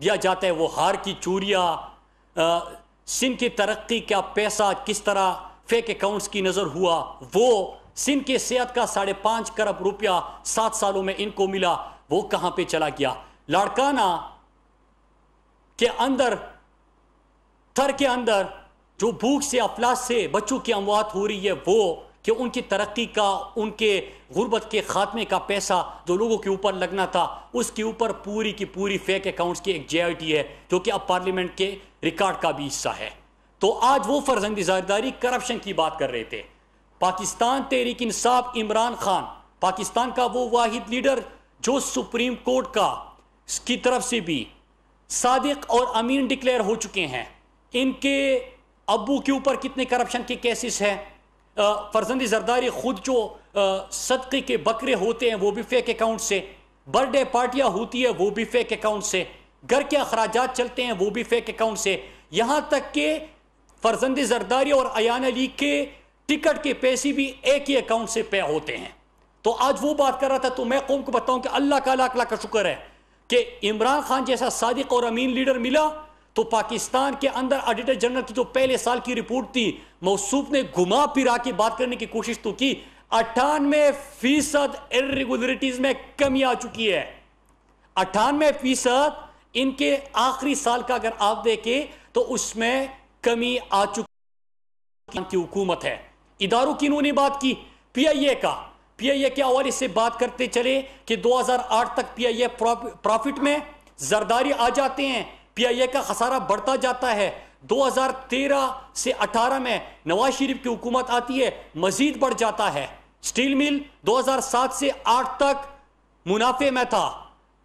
دیا جاتا ہے، وہ ہار کی چوریاں، سندھ کی ترقی کا پیسہ کس طرح فیک اکاؤنٹس کی نظر ہوا، وہ سندھ کے صحت کا 5.5 کروڑ روپیہ 7 سالوں میں ان کو ملا، وہ کہاں پہ چلا گیا؟ لاڑکانہ کے اندر، تھر کے اندر جو بھوک سے افلاس سے بچوں کی اموات ہو رہی ہے، وہ کہ ان کی ترقی کا، ان کے غربت کے خاتمے کا پیسہ جو لوگوں کے اوپر لگنا تھا، اس کے اوپر پوری کی پوری فیک اکاؤنٹس کی ایک JIT ہے جو کہ اب پارلیمنٹ کے ریکارڈ کا بھی حصہ ہے۔ تو آج وہ فرزند زرداری کرپشن کی بات کر رہے تھے۔ پاکستان تحریک انصاف عمران خان، پاکستان کا وہ واحد لیڈر جو سپریم کورٹ کا کی طرف سے بھی صادق اور امین ڈکلیئر ہو چکے ہیں۔ ان کے ابو کے اوپر کتنے کرپشن کے کیسز ہیں؟ فرزند زرداری خود جو صدقے کے بکرے ہوتے ہیں وہ بھی فیک اکاؤنٹ سے، برتھ ڈے پارٹیاں ہوتی ہے وہ بھی فیک اکاؤنٹ سے، گھر کے اخراجات چلتے ہیں وہ بھی فیک اکاؤنٹ سے، یہاں تک کہ فرزند زرداری اور ایان علی کے ٹکٹ کے پیسے بھی ایک ہی اکاؤنٹ سے پے ہوتے ہیں۔ تو آج وہ بات کر رہا تھا، تو میں قوم کو بتاؤں کہ اللہ کا لاکھ لاکھ کا شکر ہے کہ عمران خان جیسا صادق اور امین لیڈر ملا، تو پاکستان کے اندر آڈیٹر جنرل کی جو پہلے سال کی رپورٹ تھی، موصوف نے گھما پھرا کے بات کرنے کی کوشش تو کی، 98% irregularities میں کمی آ چکی ہے۔ 98% ان کے آخری سال کا اگر آپ دیکھیں تو اس میں کمی آ چکی کی حکومت ہے۔ اداروں کی انہوں نے بات کی، PIA کا، PIA کے حوالے سے بات کرتے چلے کہ 2008 تک PIA پروفٹ میں، زرداری آ جاتے ہیں، PIA کا خسارہ بڑھتا جاتا ہے، 2013 سے 18 میں نواز شریف کی حکومت آتی ہے، مزید بڑھ جاتا ہے۔ سٹیل مل 2007 سے 8 تک منافع میں تھا،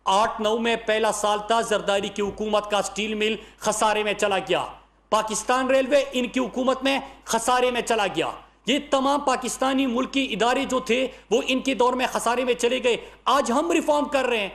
8-9 میں پہلا سال تھا زرداری کی حکومت کا، سٹیل مل خسارے میں چلا گیا۔ پاکستان ریلوے ان کی حکومت میں خسارے میں چلا گیا۔ یہ تمام پاکستانی ملکی ادارے جو تھے وہ ان کے دور میں خسارے میں چلے گئے۔ آج ہم ریفارم کر رہے ہیں،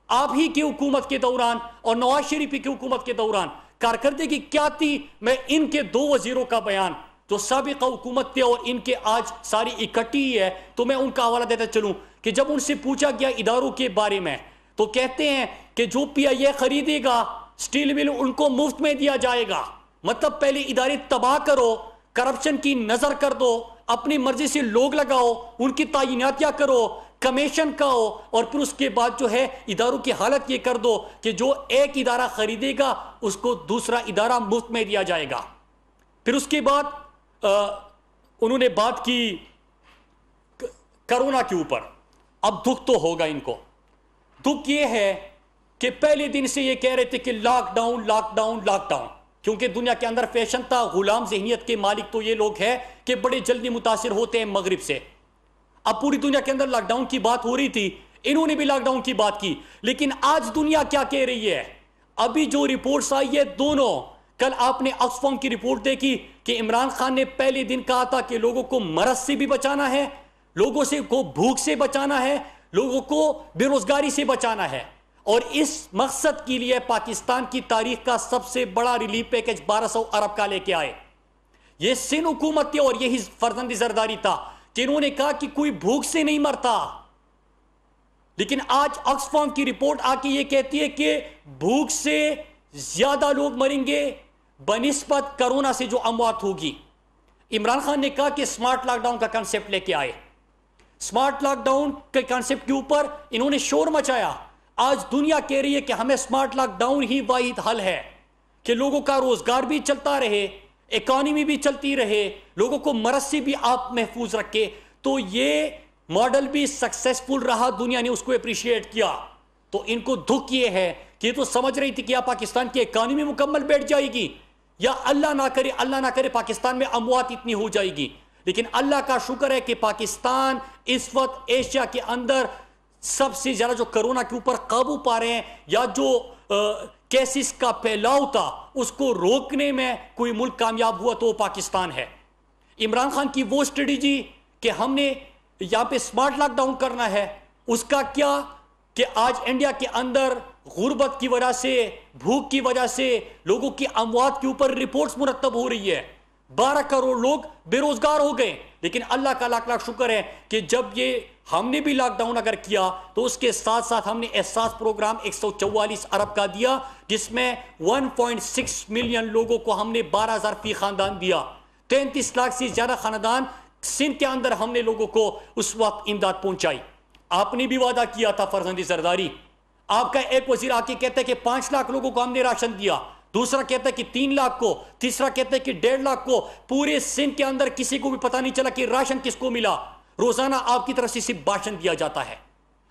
آپ ہی کی حکومت کے دوران اور نواز شریف کی حکومت کے دوران کارکردگی کیا تھی؟ میں ان کے 2 وزیروں کا بیان جو سابقہ حکومت تھے اور ان کے آج ساری اکٹھی ہے، تو میں ان کا حوالہ دیتا چلوں کہ جب ان سے پوچھا گیا اداروں کے بارے میں تو کہتے ہیں کہ جو PIA خریدے گا سٹیل مل ان کو مفت میں دیا جائے گا۔ مطلب پہلے ادارے تباہ کرو، کرپشن کی نظر کر دو، اپنی مرضی سے لوگ لگاؤ، ان کی تعیناتیاں کرو، کمیشن کا ہو، اور پھر اس کے بعد جو ہے اداروں کی حالت یہ کر دو کہ جو ایک ادارہ خریدے گا اس کو دوسرا ادارہ مفت میں دیا جائے گا۔ پھر اس کے بعد انہوں نے بات کی کرونا کے اوپر۔ اب دکھ تو ہوگا ان کو، دکھ یہ ہے کہ پہلے دن سے یہ کہہ رہے تھے کہ lockdown lockdown lockdown, کیونکہ دنیا کے اندر فیشن تھا، غلام ذہنیت کے مالک تو یہ لوگ ہیں کہ بڑے جلدی متاثر ہوتے ہیں مغرب سے۔ اب پوری دنیا کے اندر لاک ڈاؤن کی بات ہو رہی تھی، انہوں نے بھی لاک ڈاؤن کی بات کی، لیکن آج دنیا کیا کہہ رہی ہے؟ ابھی جو رپورٹس آئی ہے دونوں، کل آپ نے آکسفام کی رپورٹ دیکھی کہ عمران خان نے پہلے دن کہا تھا کہ لوگوں کو مرض سے بھی بچانا ہے، لوگوں سے کو بھوک سے بچانا ہے، لوگوں کو بے روزگاری سے بچانا ہے، اور اس مقصد کے لیے پاکستان کی تاریخ کا سب سے بڑا ریلیف پیکج 1200 ارب کا لے کے آئے۔ یہ سندھ حکومت تھی اور یہی فرزند زرداری تھا جنہوں نے کہا کہ کوئی بھوک سے نہیں مرتا، لیکن آج آکسفام کی رپورٹ آ کے یہ کہتی ہے کہ بھوک سے زیادہ لوگ مریں گے بنسبت کرونا سے جو اموات ہوگی۔ عمران خان نے کہا کہ سمارٹ لاک ڈاؤن کا کنسپٹ لے کے آئے، سمارٹ لاک ڈاؤن کے کنسپٹ کے اوپر انہوں نے شور مچایا۔ آج دنیا کہہ رہی ہے کہ ہمیں سمارٹ لاک ڈاؤن ہی واحد حل ہے کہ لوگوں کا روزگار بھی چلتا رہے، اکانومی بھی چلتی رہے، لوگوں کو مرض سے بھی آپ محفوظ رکھے۔ تو یہ ماڈل بھی سکسیسفل رہا، دنیا نے اس کو اپریشیٹ کیا۔ تو ان کو دکھ یہ ہے کہ یہ تو سمجھ رہی تھی کہ یا پاکستان کی اکانومی مکمل بیٹھ جائے گی یا اللہ نہ کرے پاکستان میں اموات اتنی ہو جائے گی، لیکن اللہ کا شکر ہے کہ پاکستان اس وقت ایشیا کے اندر سب سے زیادہ جو کرونا کے اوپر قابو پا رہے ہیں، یا جو کیسز کا پھیلاؤ تھا اس کو روکنے میں کوئی ملک کامیاب ہوا تو وہ پاکستان ہے۔ عمران خان کی وہ اسٹریٹجی کہ ہم نے یہاں پہ سمارٹ لاک ڈاؤن کرنا ہے، اس کا کیا کہ آج انڈیا کے اندر غربت کی وجہ سے، بھوک کی وجہ سے لوگوں کی اموات کے اوپر رپورٹس مرتب ہو رہی ہے، 12 کروڑ لوگ بے روزگار ہو گئے، لیکن اللہ کا لاکھ لاکھ شکر ہے کہ جب یہ ہم نے بھی لاک ڈاؤن اگر کیا تو اس کے ساتھ ساتھ ہم نے احساس پروگرام 144 ارب کا دیا، جس میں 1.6 ملین لوگوں کو ہم نے 12,000 فی خاندان دیا، 33 لاکھ سے زیادہ خاندان سندھ کے اندر ہم نے لوگوں کو اس وقت امداد پہنچائی۔ آپ نے بھی وعدہ کیا تھا فرزند زرداری، آپ کا ایک وزیر آ کے کہتا ہے کہ 5 لاکھ لوگوں کو ہم نے راشن دیا، دوسرا کہتا ہے کہ 3 لاکھ کو، تیسرا کہتا ہے کہ 1.5 لاکھ کو۔ پورے سندھ کے اندر کسی کو بھی پتہ نہیں چلا کہ راشن کس کو ملا۔ روزانہ آپ کی طرف سے صرف بھاشن دیا جاتا ہے،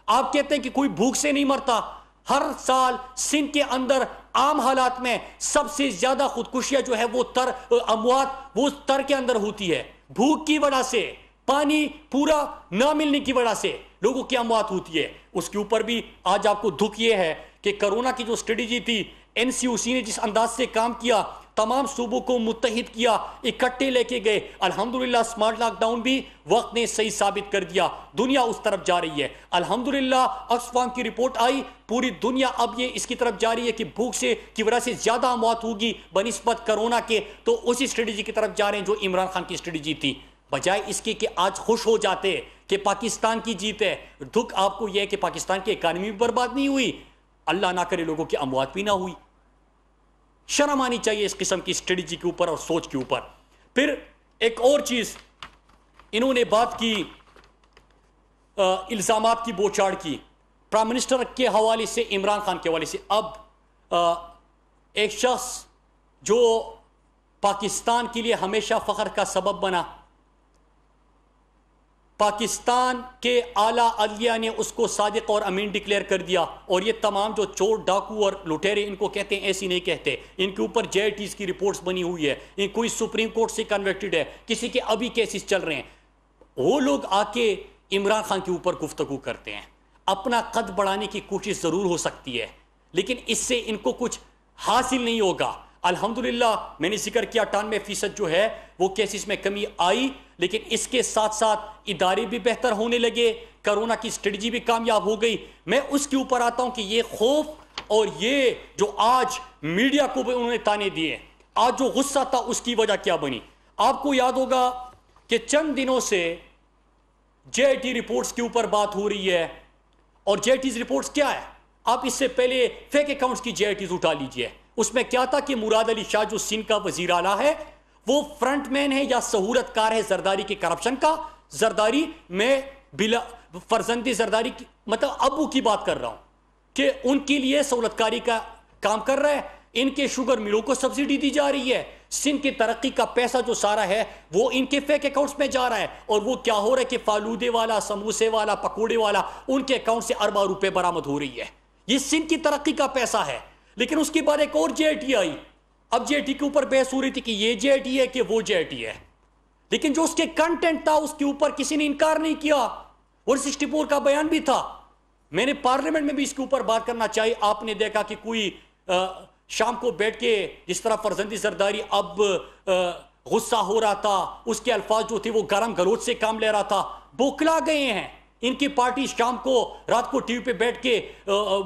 آپ کہتے ہیں کہ کوئی بھوک سے نہیں مرتا۔ ہر سال سندھ کے اندر عام حالات میں سب سے زیادہ خودکشیاں جو ہے وہ اموات وہ تر کے اندر ہوتی ہے، بھوک کی وجہ سے، پانی پورا نہ ملنے کی وجہ سے لوگوں کی اموات ہوتی ہے۔ اس کے اوپر بھی آج آپ کو دکھ یہ ہے کہ کرونا کی جو اسٹریٹجی تھی، این سی او سی نے جس انداز سے کام کیا، تمام صوبوں کو متحد کیا، اکٹھے لے کے گئے، الحمدللہ سمارٹ لاک ڈاؤن بھی وقت نے صحیح ثابت کر دیا، دنیا اس طرف جا رہی ہے۔ الحمدللہ آکسفام کی رپورٹ آئی، پوری دنیا اب یہ اس کی طرف جا رہی ہے کہ بھوک سے کی وجہ سے زیادہ اموات ہوگی بنسبت کرونا کے، تو اسی اسٹریٹجی کی طرف جا رہے ہیں جو عمران خان کی اسٹریٹجی تھی۔ بجائے اس کے کہ آج خوش ہو جاتے کہ پاکستان کی جیت ہے، دکھ آپ کو یہ ہے کہ پاکستان کی اکانومی بھی برباد نہیں ہوئی، اللہ نہ کرے لوگوں کی اموات بھی نہ ہوئی۔ شرم آنی چاہیے اس قسم کی اسٹریٹجی کے اوپر اور سوچ کے اوپر۔ پھر ایک اور چیز انہوں نے بات کی، الزامات کی بوچھاڑ کی، پرائم منسٹر کے حوالے سے، عمران خان کے حوالے سے۔ اب ایک شخص جو پاکستان کے لیے ہمیشہ فخر کا سبب بنا، پاکستان کے اعلیٰ عدلیہ نے اس کو صادق اور امین ڈکلیئر کر دیا، اور یہ تمام جو چور ڈاکو اور لٹیرے ان کو کہتے ہیں، ایسی نہیں کہتے، ان کے اوپر جے ٹیز کی رپورٹس بنی ہوئی ہے، ان کوئی سپریم کورٹ سے کنوکٹڈ ہے، کسی کے ابھی کیسز چل رہے ہیں۔ وہ لوگ آ کے عمران خان کے اوپر گفتگو کرتے ہیں، اپنا قد بڑھانے کی کوشش ضرور ہو سکتی ہے، لیکن اس سے ان کو کچھ حاصل نہیں ہوگا۔ الحمدللہ میں نے ذکر کیا 98% جو ہے وہ کیسز میں کمی آئی، لیکن اس کے ساتھ ساتھ ادارے بھی بہتر ہونے لگے، کرونا کی اسٹریٹجی بھی کامیاب ہو گئی۔ میں اس کے اوپر آتا ہوں کہ یہ خوف اور یہ جو آج میڈیا کو بھی انہوں نے تانے دیے، آج جو غصہ تھا اس کی وجہ کیا بنی؟ آپ کو یاد ہوگا کہ چند دنوں سے جے آئی ٹی رپورٹس کے اوپر بات ہو رہی ہے، اور جے آئی ٹیز رپورٹس کیا ہے؟ آپ اس سے پہلے فیک اکاؤنٹس کی جے آئی ٹیز اٹھا لیجئے۔ اس میں کیا تھا کہ مراد علی شاہ جو سندھ کا وزیر اعلیٰ ہے، وہ فرنٹ مین ہے یا سہولت کار ہے زرداری کے کرپشن کا۔ زرداری میں فرزند زرداری کی مطلب ابو کی بات کر رہا ہوں کہ ان کے لیے سہولت کاری کا کام کر رہا ہے، ان کے شوگر ملوں کو سبسڈی دی جا رہی ہے، سندھ کی ترقی کا پیسہ جو سارا ہے وہ ان کے فیک اکاؤنٹس میں جا رہا ہے، اور وہ کیا ہو رہا ہے کہ فالودے والا، سموسے والا، پکوڑے والا، ان کے اکاؤنٹ سے اربوں روپے برآمد ہو رہی ہے۔ یہ سندھ کی ترقی کا پیسہ ہے۔ لیکن اس کے بعد ایک اور جے آئی ٹی آئی، اب جے آئی ٹی کے اوپر بحث ہو رہی تھی کہ یہ جے آئی ٹی ہے کہ وہ جے آئی ٹی ہے، لیکن جو اس کے کنٹینٹ تھا اس کے اوپر کسی نے انکار نہیں کیا، اور 64 کا بیان بھی تھا۔ میں نے پارلیمنٹ میں بھی اس کے اوپر بات کرنا چاہی۔ آپ نے دیکھا کہ کوئی شام کو بیٹھ کے جس طرح فرزند زرداری اب غصہ ہو رہا تھا، اس کے الفاظ جو تھے وہ گرم گلوچ سے کام لے رہا تھا، بوکلا گئے ہیں۔ ان کی پارٹی شام کو رات کو ٹی وی پہ بیٹھ کے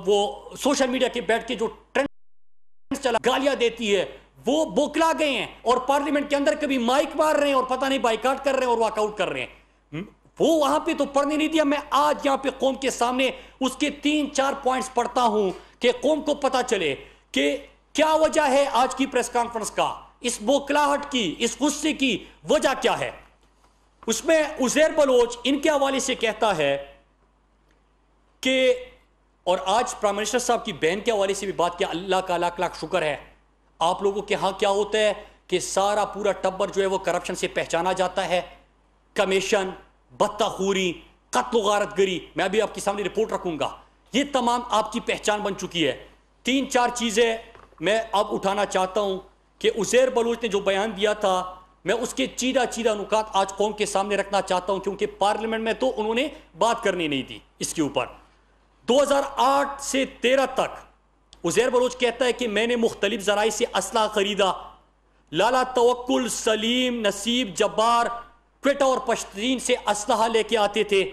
وہ سوشل میڈیا کے بیٹھ کے جو ٹرینڈ چلا گالیاں دیتی ہے، وہ بوکلا گئے ہیں، اور پارلیمنٹ کے اندر کبھی مائک مار رہے ہیں اور پتہ نہیں بائیکاٹ کر رہے ہیں اور واک آؤٹ کر رہے ہیں۔ وہ وہاں پہ تو پڑھنے نہیں دیا۔ میں آج یہاں پہ قوم کے سامنے اس کے 3-4 پوائنٹس پڑھتا ہوں کہ قوم کو پتہ چلے کہ کیا وجہ ہے آج کی پریس کانفرنس کا، اس بوکلاہٹ کی، اس غصے کی وجہ کیا ہے۔ اس میں عزیر بلوچ ان کے حوالے سے کہتا ہے کہ، اور آج پرائم منسٹر صاحب کی بہن کے حوالے سے بھی بات کیا، اللہ کا لاکھ لاکھ شکر ہے آپ لوگوں کے ہاں کیا ہوتا ہے کہ سارا پورا ٹبر جو ہے وہ کرپشن سے پہچانا جاتا ہے، کمیشن، بطخوری، قتل و غارت گری۔ میں ابھی آپ کے سامنے رپورٹ رکھوں گا، یہ تمام آپ کی پہچان بن چکی ہے۔ 3-4 چیزیں میں اب اٹھانا چاہتا ہوں کہ عزیر بلوچ نے جو بیان دیا تھا، میں اس کے چیدہ نکات آج قوم کے سامنے رکھنا چاہتا ہوں، کیونکہ پارلیمنٹ میں تو انہوں نے بات کرنی نہیں دی اس کے اوپر۔ 2008 سے 13 تک عزیر بلوچ کہتا ہے کہ میں نے مختلف ذرائع سے اسلحہ خریدا، لالا توکل، سلیم، نصیب، جبار، کوئٹہ اور پشتین سے اسلحہ لے کے آتے تھے،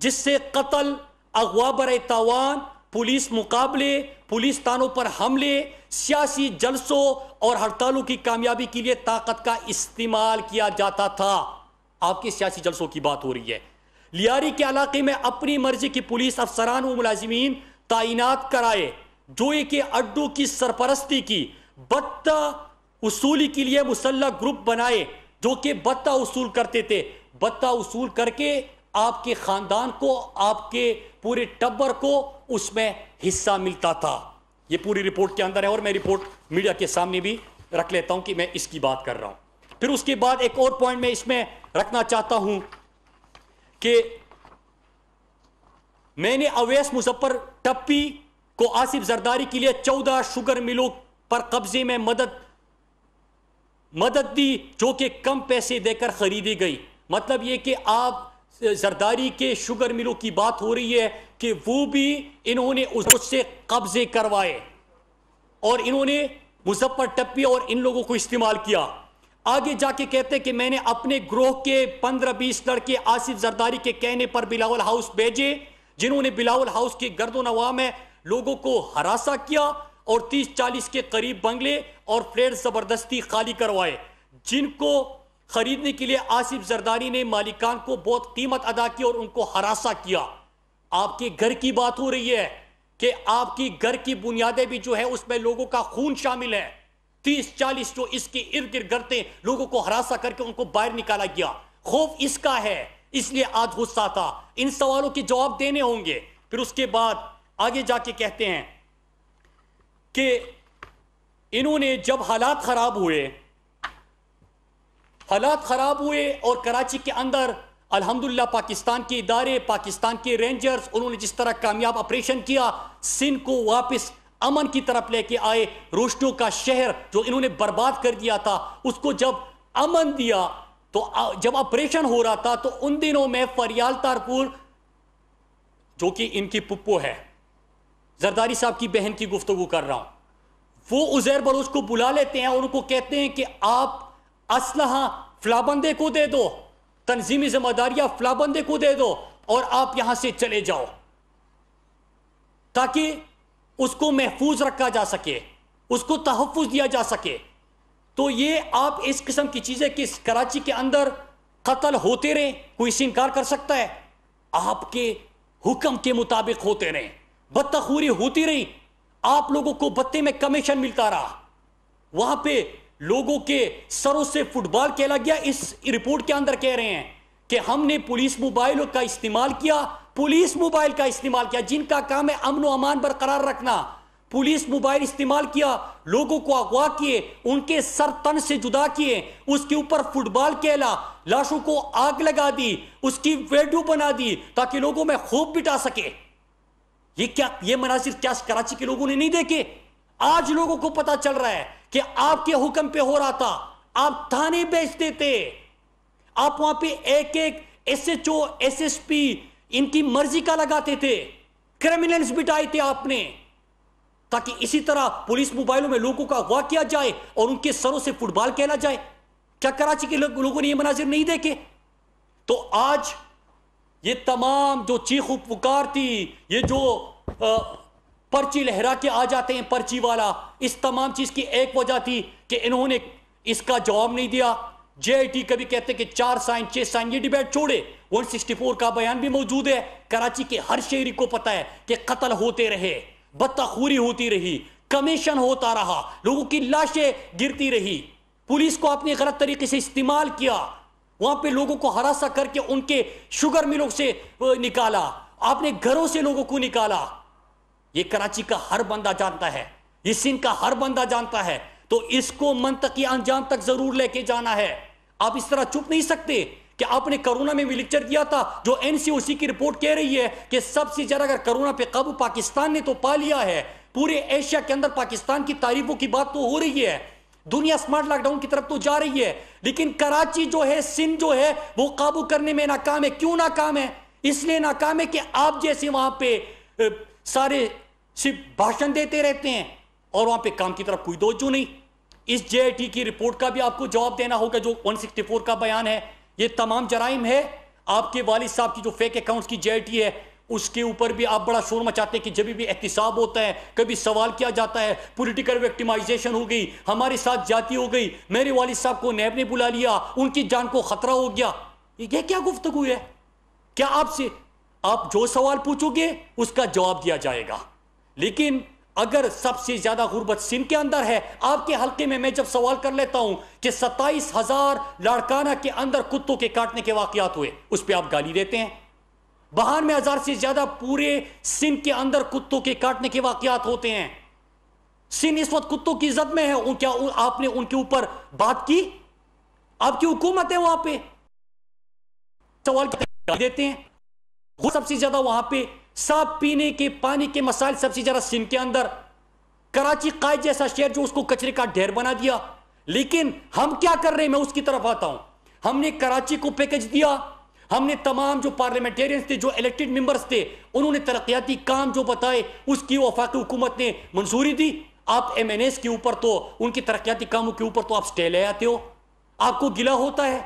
جس سے قتل، اغوا برائے تاوان، پولیس مقابلے، پولیس تانوں پر حملے، سیاسی جلسوں اور ہڑتالوں کی کامیابی کے لیے طاقت کا استعمال کیا جاتا تھا۔ آپ کے سیاسی جلسوں کی بات ہو رہی ہے، لیاری کے علاقے میں اپنی مرضی کی پولیس افسران و ملازمین تعینات کرائے جو کہ اڈوں کی سرپرستی کی، بتہ اصولی کے لیے مسلح گروپ بنائے جو کہ بتہ اصول کرتے تھے، بتہ اصول کر کے آپ کے خاندان کو، آپ کے پورے ٹبر کو اس میں حصہ ملتا تھا۔ یہ پوری رپورٹ کے اندر ہے، اور میں رپورٹ میڈیا کے سامنے بھی رکھ لیتا ہوں کہ میں اس کی بات کر رہا ہوں۔ پھر اس کے بعد ایک اور پوائنٹ میں اس میں رکھنا چاہتا ہوں کہ میں نے اویس مظفر ٹپی کو آصف زرداری کے لیے 14 شوگر ملوں پر قبضے میں مدد دی جو کہ کم پیسے دے کر خریدی گئی۔ مطلب یہ کہ آپ زرداری کے شوگر ملوں کی بات ہو رہی ہے کہ وہ بھی انہوں نے اس سے قبضے کروائے اور انہوں نے مظفر ٹپی اور ان لوگوں کو استعمال کیا۔ آگے جا کے کہتے کہ میں نے اپنے گروہ کے 15-20 لڑکے آصف زرداری کے کہنے پر بلاول ہاؤس بھیجے جنہوں نے بلاول ہاؤس کی گرد و نواح میں لوگوں کو ہراساں کیا اور 30-40 کے قریب بنگلے اور فلیٹ زبردستی خالی کروائے، جن کو خریدنے کے لیے آصف زرداری نے مالکان کو بہت قیمت ادا کی اور ان کو ہراساں کیا۔ آپ کے گھر کی بات ہو رہی ہے کہ آپ کی گھر کی بنیادیں بھی جو ہے اس میں لوگوں کا خون شامل ہے، 30-40 جو اس کے ارد گرد گرتے لوگوں کو ہراساں کر کے ان کو باہر نکالا گیا۔ خوف اس کا ہے، اس لیے آج غصہ تھا۔ ان سوالوں کے جواب دینے ہوں گے۔ پھر اس کے بعد آگے جا کے کہتے ہیں کہ انہوں نے جب حالات خراب ہوئے اور کراچی کے اندر الحمدللہ پاکستان کے ادارے، پاکستان کے رینجرز، انہوں نے جس طرح کامیاب آپریشن کیا، سندھ کو واپس امن کی طرف لے کے آئے، روشنیوں کا شہر جو انہوں نے برباد کر دیا تھا اس کو جب امن دیا، تو جب آپریشن ہو رہا تھا تو ان دنوں میں فریال تارپور جو کہ ان کی پپو ہے، زرداری صاحب کی بہن کی گفتگو کر رہا ہوں، وہ عزیر بلوچ کو بلا لیتے ہیں اور ان کو کہتے ہیں کہ آپ اسلحہ فلاں بندے کو دے دو، تنظیمی ذمہ داریاں فلاں بندے کو دے دو اور آپ یہاں سے چلے جاؤ تاکہ اس کو محفوظ رکھا جا سکے، اس کو تحفظ دیا جا سکے۔ تو یہ آپ اس قسم کی چیزیں کہ کراچی کے اندر قتل ہوتے رہے، کوئی اس سے انکار کر سکتا ہے؟ آپ کے حکم کے مطابق ہوتے رہے، بتہ خوری ہوتی رہی، آپ لوگوں کو بتے میں کمیشن ملتا رہا، وہاں پہ لوگوں کے سروں سے فٹ بال کھیلا گیا۔ اس رپورٹ کے اندر کہہ رہے ہیں کہ ہم نے پولیس موبائل کا استعمال کیا، جن کا کام ہے امن و امان برقرار رکھنا، پولیس موبائل استعمال کیا، لوگوں کو اغوا کیے، ان کے سر تن سے جدا کیے، اس کے اوپر فٹ بال کھیلا، لاشوں کو آگ لگا دی، اس کی ویڈیو بنا دی تاکہ لوگوں میں خوف بٹا سکے۔ یہ مناظر کیا کراچی کے لوگوں نے نہیں دیکھے؟ آج لوگوں کو پتا چل رہا ہے کہ آپ کے حکم پہ ہو رہا تھا، آپ تھانے بیچتے تھے، آپ وہاں پہ ایک S H O S S P ان کی مرضی کا لگاتے تھے، کرمینلز بٹائے تھے آپ نے تاکہ اسی طرح پولیس موبائلوں میں لوگوں کا اغوا کیا جائے اور ان کے سروں سے فٹ بال کھیلا جائے۔ کیا کراچی کے لوگوں نے یہ مناظر نہیں دیکھے؟ تو آج یہ تمام جو چیخ و پکار تھی، یہ جو پرچی لہرا کے آ جاتے ہیں پرچی والا، اس تمام چیز کی ایک وجہ تھی کہ انہوں نے اس کا جواب نہیں دیا۔ جے آئی ٹی کبھی کہتے کہ 4 سائن 6 سائن، یہ ڈیبیٹ چھوڑے، 164 کا بیان بھی موجود ہے۔ کراچی کے ہر شہری کو پتا ہے کہ قتل ہوتے رہے، بتہ خوری ہوتی رہی، کمیشن ہوتا رہا، لوگوں کی لاشیں گرتی رہی، پولیس کو اپنے غلط طریقے سے استعمال کیا، وہاں پہ لوگوں کو ہراساں کر کے ان کے شوگر ملوں سے نکالا، آپ نے گھروں سے لوگوں کو نکالا۔ یہ کراچی کا ہر بندہ جانتا ہے، یہ سندھ کا ہر بندہ جانتا ہے، تو اس کو منطقی انجام تک ضرور لے کے جانا ہے۔ آپ اس طرح چپ نہیں سکتے کہ آپ نے کرونا میں بھی لیکچر دیا تھا، جو این سی او سی کی رپورٹ کہہ رہی ہے کہ سب سے زیادہ اگر کرونا پہ قابو پاکستان نے تو پا لیا ہے، پورے ایشیا کے اندر پاکستان کی تعریفوں کی بات تو ہو رہی ہے، دنیا سمارٹ لاک ڈاؤن کی طرف تو جا رہی ہے، لیکن کراچی جو ہے، سندھ جو ہے، وہ قابو کرنے میں ناکام ہے۔ کیوں ناکام ہے؟ اس لیے ناکام ہے کہ آپ جیسے وہاں پہ سارے صرف بھاشن دیتے رہتے ہیں اور وہاں پہ کام کی طرف کوئی توجہ نہیں۔ اس جے آئی ٹی کی رپورٹ کا بھی آپ کو جواب دینا ہوگا، جو 164 کا بیان ہے، یہ تمام جرائم ہے۔ آپ کے والد صاحب کی جو فیک اکاؤنٹس کی جے آئی ٹی ہے، اس کے اوپر بھی آپ بڑا شور مچاتے ہیں کہ جب بھی احتساب ہوتا ہے کبھی سوال کیا جاتا ہے، پولیٹیکل وکٹمائزیشن ہو گئی، ہمارے ساتھ جاتی ہو گئی، میرے والد صاحب کو نیب نے بلا لیا، ان کی جان کو خطرہ ہو گیا۔ یہ کیا گفتگو ہے؟ کیا آپ جو سوال پوچھو گے اس کا جواب دیا جائے گا. لیکن اگر سب سے زیادہ غربت سندھ کے اندر ہے، آپ کے حلقے میں جب سوال کر لیتا ہوں کہ 27,000 لاڑکانہ کے اندر کتوں کے کاٹنے کے واقعات ہوئے، اس پہ آپ گالی دیتے ہیں. 92,000 سے زیادہ پورے سندھ کے اندر کتوں کے کاٹنے کے واقعات ہوتے ہیں. سندھ اس وقت کتوں کی زد میں ہے. کیا آپ نے ان کے اوپر بات کی؟ آپ کی حکومت ہے وہاں پہ. سوال دیتے ہیں. وہ سب سے زیادہ وہاں پہ صاف پینے کے پانی کے مسائل سب سے زیادہ سندھ کے اندر. کراچی قائد جیسا شہر جو اس کو کچرے کا ڈھیر بنا دیا. لیکن ہم کیا کر رہے ہیں، میں اس کی طرف آتا ہوں. ہم نے کراچی کو پیکج دیا. ہم نے تمام جو پارلیمنٹیرینز تھے، جو الیکٹڈ ممبرز تھے، انہوں نے ترقیاتی کام جو بتائے اس کی وفاقی حکومت نے منظوری دی. آپ ایم این ایز کے اوپر تو ان کی ترقیاتی کاموں کے اوپر تو آپ سٹے لے آتے ہو. آپ کو گلہ ہوتا ہے،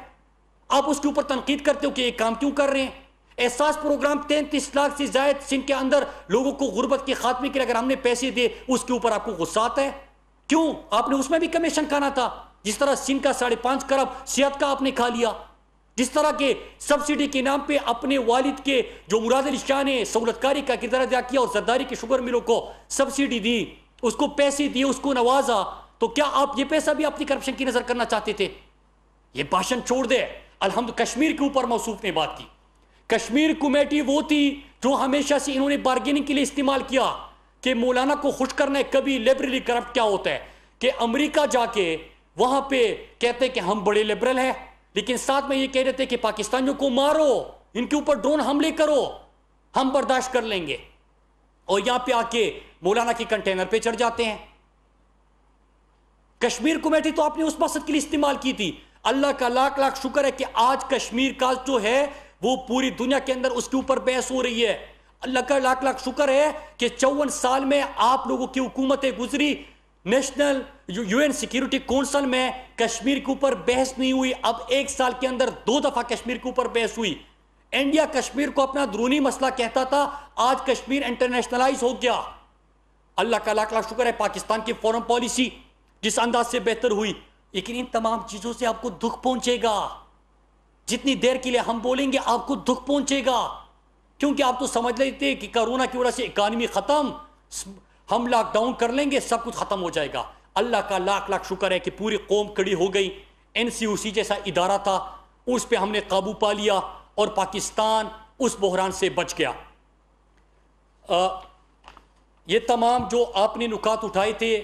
آپ اس کے اوپر تنقید کرتے ہو کہ یہ کام کیوں کر رہے ہیں. احساس پروگرام 33 لاکھ سے زائد سندھ کے اندر لوگوں کو غربت کے خاتمے کے لیے اگر ہم نے پیسے دے، اس کے اوپر آپ کو غصہ آتا ہے. کیوں؟ آپ نے اس میں بھی کمیشن کھانا تھا. جس طرح سندھ کا 5.5 کروڑ صحت کا آپ نے کھا لیا. جس طرح کے سبسڈی کے نام پہ اپنے والد کے جو مراد علی شاہ نے سہولت کاری کا کردار ادا کیا اور زرداری کے شوگر ملوں کو سبسڈی دی، اس کو پیسے دیے، اس کو نوازا، تو کیا آپ یہ پیسہ بھی اپنی کرپشن کی نظر کرنا چاہتے تھے؟ یہ بھاشن چھوڑ دے. الحمد کشمیر کے اوپر موصوف نے بات کی. کشمیر کمیٹی وہ تھی جو ہمیشہ سے انہوں نے بارگیننگ کے لیے استعمال کیا کہ مولانا کو خوش کرنا ہے. کبھی لبرلی کرپٹ کیا ہوتا ہے کہ امریکہ جا کے وہاں پہ کہتے ہیں کہ ہم بڑے لبرل ہیں، لیکن ساتھ میں یہ کہہ رہے تھے کہ پاکستانیوں کو مارو، ان کے اوپر ڈرون حملے کرو، ہم برداشت کر لیں گے. اور یہاں پہ آ کے مولانا کی کنٹینر پہ چڑھ جاتے ہیں. کشمیر کمیٹی تو آپ نے اس مقصد کے لیے استعمال کی تھی. اللہ کا لاکھ لاکھ شکر ہے کہ آج کشمیر کا جو ہے وہ پوری دنیا کے اندر اس کے اوپر بحث ہو رہی ہے. اللہ کا لاکھ لاکھ شکر ہے کہ 54 سال میں آپ لوگوں کی حکومتیں گزری، national U N security council میں کشمیر کے اوپر بحث نہیں ہوئی. اب 1 سال کے اندر 2 دفعہ کشمیر کے اوپر بحث ہوئی. انڈیا کشمیر کو اپنا درونی مسئلہ کہتا تھا، آج کشمیر انٹرنیشنلائز ہو گیا. اللہ کا لاکھ لاکھ شکر ہے پاکستان کی فورن پالیسی جس انداز سے بہتر ہوئی. لیکن ان تمام چیزوں سے آپ کو دکھ پہنچے گا. جتنی دیر کے لیے ہم بولیں گے آپ کو دکھ پہنچے گا، کیونکہ آپ تو سمجھ لیتے کہ کرونا کی وجہ سے اکانومی ختم، ہم لاک ڈاؤن کر لیں گے سب کچھ ختم ہو جائے گا. اللہ کا لاکھ لاکھ شکر ہے کہ پوری قوم کڑی ہو گئی. این سی او سی جیسا ادارہ تھا، اس پہ ہم نے قابو پا لیا اور پاکستان اس بحران سے بچ گیا. یہ تمام جو آپ نے نکات اٹھائے تھے،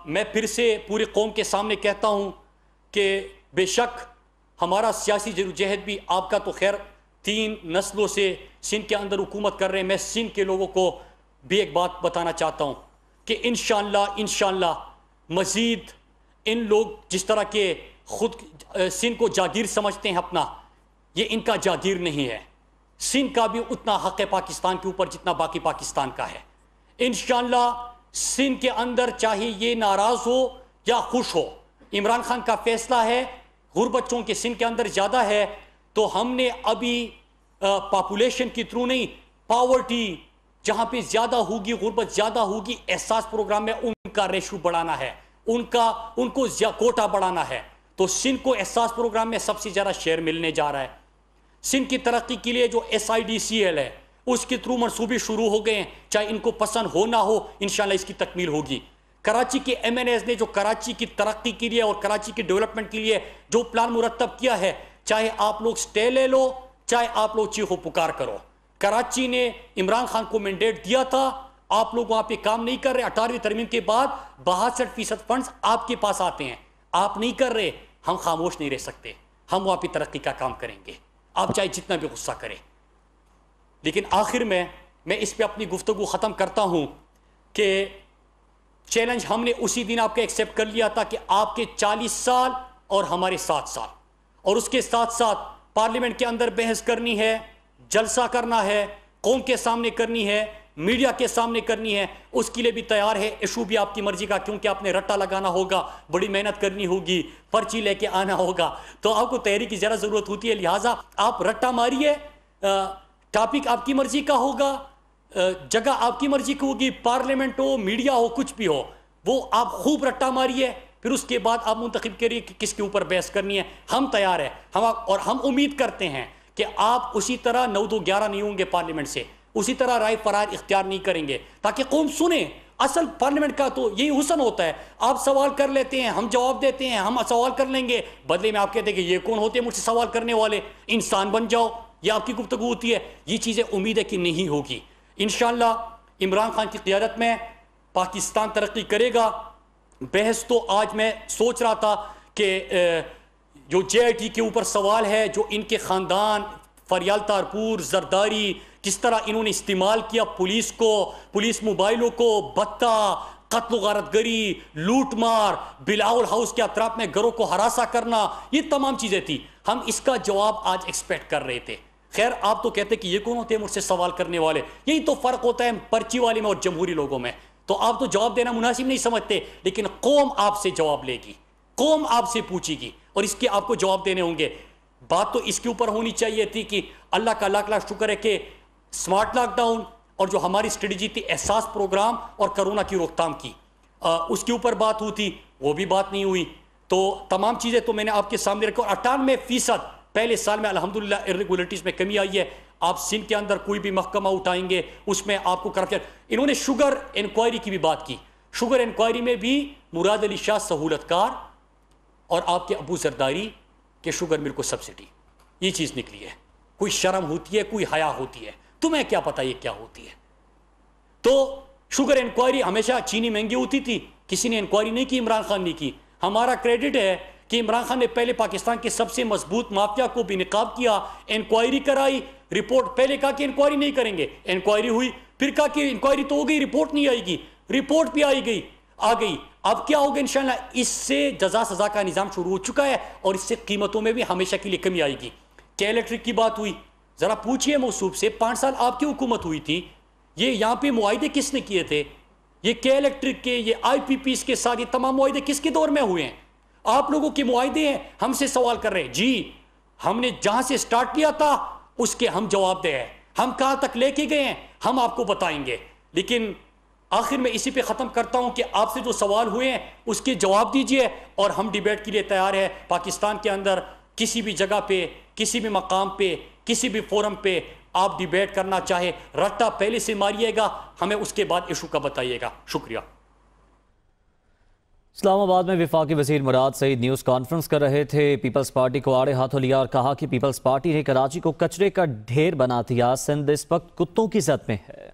میں پھر سے پوری قوم کے سامنے کہتا ہوں کہ بے شک ہمارا سیاسی جدوجہد بھی، آپ کا تو خیر 3 نسلوں سے سندھ کے اندر حکومت کر رہے ہیں. میں سندھ کے لوگوں کو بھی ایک بات بتانا چاہتا ہوں کہ انشاءاللہ مزید ان لوگ جس طرح کے خود سندھ کو جاگیر سمجھتے ہیں اپنا، یہ ان کا جاگیر نہیں ہے. سندھ کا بھی اتنا حق ہے پاکستان کے اوپر جتنا باقی پاکستان کا ہے. انشاءاللہ سندھ کے اندر چاہے یہ ناراض ہو یا خوش ہو، عمران خان کا فیصلہ ہے. غربت چونکہ سندھ کے اندر زیادہ ہے تو ہم نے ابھی پاپولیشن کی تھرو نہیں، پاورٹی جہاں پہ زیادہ ہوگی، غربت زیادہ ہوگی، احساس پروگرام میں ان کا ریشو بڑھانا ہے، ان کو کوٹا بڑھانا ہے. تو سندھ کو احساس پروگرام میں سب سے زیادہ شیئر ملنے جا رہا ہے. سندھ کی ترقی کے لیے جو SIDCL ہے اس کے تھرو منصوبے شروع ہو گئے ہیں، چاہے ان کو پسند ہو نہ ہو، انشاءاللہ اس کی تکمیل ہوگی. کراچی کے MNAs نے جو کراچی کی ترقی کے لیے اور کراچی کی ڈیولپمنٹ کے لیے جو پلان مرتب کیا ہے، چاہے آپ لوگ سٹے لے لو، چاہے آپ لوگ چیخو پکار کرو، کراچی نے عمران خان کو مینڈیٹ دیا تھا. آپ لوگ وہاں پہ کام نہیں کر رہے. 18ویں ترمیم کے بعد 62% فنڈز آپ کے پاس آتے ہیں، آپ نہیں کر رہے. ہم خاموش نہیں رہ سکتے، ہم وہاں پہ ترقی کا کام کریں گے، آپ چاہے جتنا بھی غصہ کریں. لیکن آخر میں اس پہ اپنی گفتگو ختم کرتا ہوں کہ چیلنج ہم نے اسی دن آپ کا ایکسیپٹ کر لیا تھا کہ آپ کے 40 سال اور ہمارے 7 سال، اور اس کے ساتھ ساتھ پارلیمنٹ کے اندر بحث کرنی ہے، جلسہ کرنا ہے، قوم کے سامنے کرنی ہے، میڈیا کے سامنے کرنی ہے. اس کے لیے بھی تیار ہے. ایشو بھی آپ کی مرضی کا، کیونکہ آپ نے رٹا لگانا ہوگا، بڑی محنت کرنی ہوگی، پرچی لے کے آنا ہوگا، تو آپ کو تحریک کی زیادہ ضرورت ہوتی ہے. لہٰذا آپ رٹا ماریے، ٹاپک آپ کی مرضی کا ہوگا، جگہ آپ کی مرضی کی ہوگی، پارلیمنٹ ہو، میڈیا ہو، کچھ بھی ہو، وہ آپ خوب رٹا ماریے. پھر اس کے بعد آپ منتخب کریے کہ کس کے اوپر بحث کرنی ہے. ہم تیار ہیں، اور ہم امید کرتے ہیں کہ آپ اسی طرح 9-2-11 نہیں ہوں گے پارلیمنٹ سے, اسی طرح رائے فرار اختیار نہیں کریں گے تاکہ قوم سنیں. اصل پارلیمنٹ کا تو یہی حسن ہوتا ہے, آپ سوال کر لیتے ہیں, ہم جواب دیتے ہیں, ہم سوال کر لیں گے, بدلے میں آپ کہتے ہیں کہ یہ کون ہوتے ہیں مجھ سے سوال کرنے والے, انسان بن جاؤ, یہ آپ کی گفتگو ہوتی ہے. یہ چیزیں امید ہے کہ نہیں ہوگی. انشاءاللہ عمران خان کی قیادت میں پاکستان ترقی کرے گا. بحث تو آج میں سوچ رہا تھا کہ جو جے آئی ٹی کے اوپر سوال ہے, جو ان کے خاندان فریال تارپور, زرداری, کس طرح انہوں نے استعمال کیا پولیس کو, پولیس موبائلوں کو, بتہ, قتل و غارت گری, لوٹ مار, بلاول ہاؤس کے اطراف میں گھروں کو ہراساں کرنا, یہ تمام چیزیں تھی. ہم اس کا جواب آج ایکسپیکٹ کر رہے تھے. خیر آپ تو کہتے کہ یہ کون ہوتے ہیں مجھ سے سوال کرنے والے. یہی تو فرق ہوتا ہے پرچی والے میں اور جمہوری لوگوں میں. تو آپ تو جواب دینا مناسب نہیں سمجھتے, لیکن قوم آپ سے جواب لے گی, قوم آپ سے پوچھے گی اور اس کے آپ کو جواب دینے ہوں گے. بات تو اس کے اوپر ہونی چاہیے تھی کہ اللہ کا لاکھ لاکھ شکر ہے کہ سمارٹ لاک ڈاؤن اور جو ہماری اسٹریٹجی تھی احساس پروگرام اور کرونا کی روک تھام کی, اس کے اوپر بات ہوتی, وہ بھی بات نہیں ہوئی. تو تمام چیزیں تو میں نے آپ کے سامنے رکھی. اور 98% پہلے سال میں الحمدللہ ارریگولیٹریز میں کمی آئی ہے. آپ سندھ کے اندر کوئی بھی محکمہ اٹھائیں گے اس میں آپ کو کرپشن. انہوں نے شوگر انکوائری کی بھی بات کی. شوگر انکوائری میں بھی مراد علی شاہ سہولت کار اور آپ کے ابو زرداری کہ شوگر مل کو سبسڈی, یہ چیز نکلی ہے. کوئی شرم ہوتی ہے, کوئی حیا ہوتی ہے, تمہیں کیا پتا یہ کیا ہوتی ہے. تو شوگر انکوائری ہمیشہ چینی مہنگی ہوتی تھی, کسی نے انکوائری نہیں کی, عمران خان نے کی. ہمارا کریڈٹ ہے کہ عمران خان نے پہلے پاکستان کے سب سے مضبوط مافیا کو بھی نقاب کیا, انکوائری کرائی, رپورٹ پہلے کہا کہ انکوائری نہیں کریں گے, انکوائری ہوئی, پھر کہا کہ انکوائری تو ہو گئی, رپورٹ نہیں آئے گی, رپورٹ بھی آ گئی. اب کیا ہوگا انشاءاللہ, اس سے جزا سزا کا نظام شروع ہو چکا ہے اور اس سے قیمتوں میں بھی ہمیشہ کے لیے کمی آئے گی. کیا الیکٹرک کی بات ہوئی, ذرا پوچھئے موصوف سے, 5 سال آپ کی حکومت ہوئی تھی, یہ یہاں پہ معاہدے کس نے کیے تھے؟ یہ کے الیکٹرک کے, یہ آئی پی پیز کے ساتھ, یہ تمام معاہدے کس کے دور میں ہوئے ہیں؟ آپ لوگوں کے معاہدے ہیں, ہم سے سوال کر رہے ہیں. جی ہم نے جہاں سے سٹارٹ کیا تھا اس کے ہم جواب دے ہیں, ہم کہاں تک لے کے گئے ہیں ہم آپ کو بتائیں گے. لیکن آخر میں اسی پہ ختم کرتا ہوں کہ آپ سے جو سوال ہوئے ہیں اس کے جواب دیجئے اور ہم ڈیبیٹ کے لیے تیار ہیں. پاکستان کے اندر کسی بھی جگہ پہ, کسی بھی مقام پہ, کسی بھی فورم پہ آپ ڈیبیٹ کرنا چاہے, رٹا پہلے سے ماریے گا, ہمیں اس کے بعد ایشو کا بتائیے گا. شکریہ. اسلام آباد میں وفاقی وزیر مراد سعید نیوز کانفرنس کر رہے تھے. پیپلز پارٹی کو آڑے ہاتھوں لیا اور کہا کہ پیپلز پارٹی نے کراچی کو کچرے کا ڈھیر بنا دیا. سندھ اس وقت کتوں کی زد میں ہے.